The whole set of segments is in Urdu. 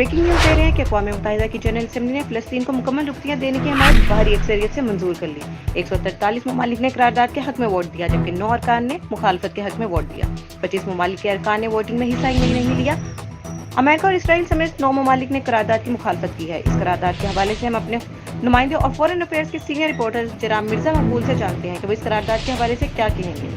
بریکنگ نیوز دے رہے ہیں کہ اقوام متحدہ کی جنرل اسمبلی نے فلسطین کو مکمل رخصتیاں دینے کی حمایت بھاری اکثریت سے منظور کر لی۔ 143 ممالک نے قرارداد کے حق میں ووٹ دیا جبکہ 9 ارکان نے مخالفت کے حق میں ووٹ دیا۔ 25 ممالک کے ارکان نے ووٹنگ میں حصہ ہی نہیں لیا۔ امریکہ اور اسرائیل سمیت 9 ممالک نے قرارداد کی مخالفت کی ہے۔ اس قرارداد کے حوالے سے ہم اپنے نمائندے اور فورن افیئرز کے سینئر رپورٹر جناب مرزا مقبول سے جانتے ہیں کہ وہ اس قرارداد کے حوالے سے کیا کہیں گے۔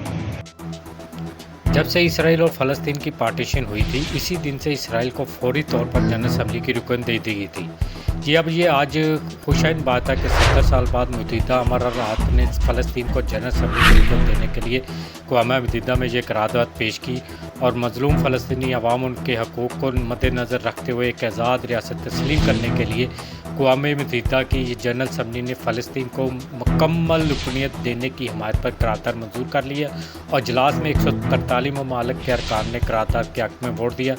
جب سے اسرائیل اور فلسطین کی پارٹیشن ہوئی تھی، اسی دن سے اسرائیل کو فوری طور پر جنرل اسمبلی کی رکن دے دی گئی تھی۔ اب یہ آج خوشائن بات ہے کہ 70 سال بعد متحدہ امارات نے فلسطین کو جنرل اسمبلی کی رکن دینے کے لیے اقوام متحدہ میں یہ قرارداد پیش کی اور مظلوم فلسطینی عوام ان کے حقوق کو مد نظر رکھتے ہوئے ایک آزاد ریاست تسلیم کرنے کے لیے اقوام متحدہ کی یہ جنرل اسمبلی نے فلسطین کو مکمل رکنیت دینے کی حمایت پر قرارداد منظور کر لیا اور اجلاس میں 143 ممالک کے ارکان نے قرارداد کے حق میں ووٹ دیا،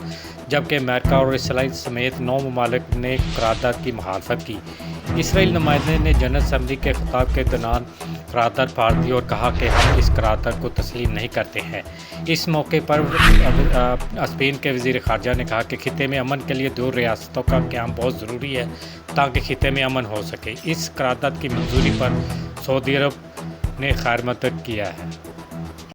جبکہ امریکہ اور اسرائیل سمیت 9 ممالک نے قرارداد کی مخالفت کی۔ اسرائیل نمائندے نے جنرل اسمبلی کے خطاب کے دوران قرارداد پھاڑ دی اور کہا کہ ہم اس قرارداد کو تسلیم نہیں کرتے ہیں۔ اس موقع پر اسپین کے وزیر خارجہ نے کہا کہ خطے میں امن کے لیے 2 ریاستوں کا قیام بہت ضروری ہے تاکہ خطے میں امن ہو سکے۔ اس قرارداد کی منظوری پر سعودی عرب نے خیر مقدم کیا ہے۔